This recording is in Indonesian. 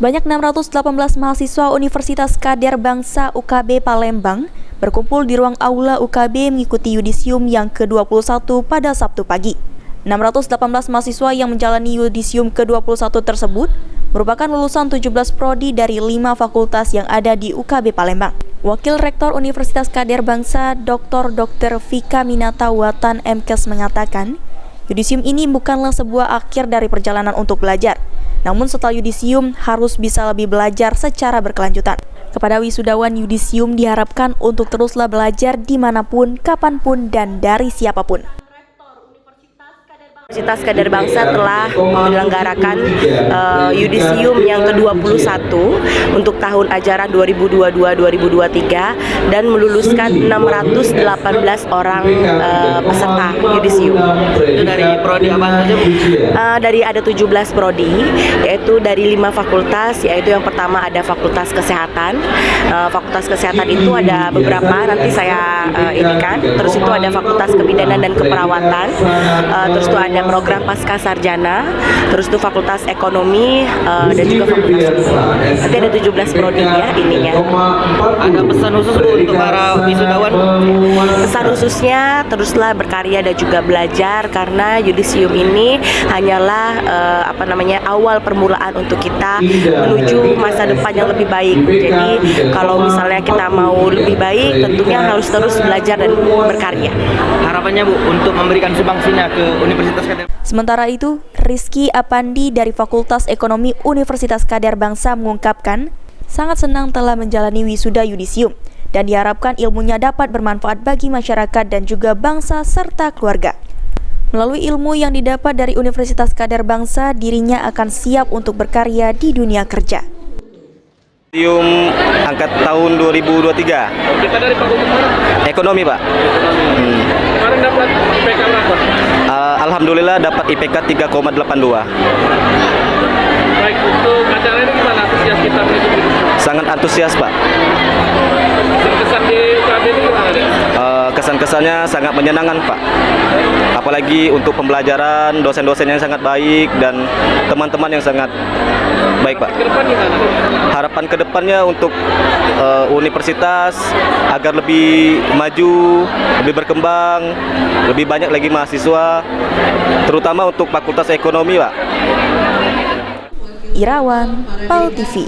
Sebanyak 618 mahasiswa Universitas Kadar Bangsa UKB Palembang berkumpul di ruang aula UKB mengikuti yudisium yang ke-21 pada Sabtu pagi. 618 mahasiswa yang menjalani yudisium ke-21 tersebut merupakan lulusan 17 prodi dari 5 fakultas yang ada di UKB Palembang. Wakil Rektor Universitas Kadar Bangsa, Dr. Vika Minata Watan MKes mengatakan, yudisium ini bukanlah sebuah akhir dari perjalanan untuk belajar. Namun setelah yudisium harus bisa lebih belajar secara berkelanjutan. Kepada wisudawan yudisium diharapkan untuk teruslah belajar dimanapun, kapanpun, dan dari siapapun. Universitas Kadar Bangsa telah menyelenggarakan yudisium yang ke-21 untuk tahun ajaran 2022-2023 dan meluluskan 618 orang peserta yudisium. Itu dari prodi apa saja, Bu? Dari ada 17 prodi, yaitu dari 5 fakultas, yaitu yang pertama ada Fakultas Kesehatan. Fakultas Kesehatan itu ada beberapa, nanti saya terus itu ada Fakultas Kebidanan dan Keperawatan, terus itu ada program pasca sarjana, terus itu Fakultas Ekonomi, dan juga Fakultas Hukum. Nanti ada 17 prodi ya ininya. Ada pesan khusus, Bu, untuk para wisudawan? Pesan khususnya teruslah berkarya dan juga belajar, karena yudisium ini hanyalah awal permulaan untuk kita menuju masa depan yang lebih baik. Jadi kalau misalnya kita mau lebih baik, tentunya harus terus belajar dan berkarya. Harapannya, Bu, untuk memberikan sumbangsinya ke Universitas Kadar. Sementara itu, Rizky Apandi dari Fakultas Ekonomi Universitas Kadar Bangsa mengungkapkan sangat senang telah menjalani wisuda yudisium dan diharapkan ilmunya dapat bermanfaat bagi masyarakat dan juga bangsa serta keluarga. Melalui ilmu yang didapat dari Universitas Kadar Bangsa, dirinya akan siap untuk berkarya di dunia kerja. Yudisium angkat tahun 2023. Kita dari Fakultas mana? Ekonomi, Pak. Kemarin dapat IPK berapa? Alhamdulillah dapat IPK 3,82. Baik, untuk acara ini gimana antusias kita mengikuti? Sangat antusias, Pak. Kesan di UKB ini gimana? Kesan-kesannya sangat menyenangkan, Pak. Apalagi untuk pembelajaran, dosen-dosen yang sangat baik dan teman-teman yang sangat baik, Pak. Ke depan gimana? Harapan kedepannya untuk universitas agar lebih maju, lebih berkembang, lebih banyak lagi mahasiswa, terutama untuk Fakultas Ekonomi, Pak. Irawan, PAL TV.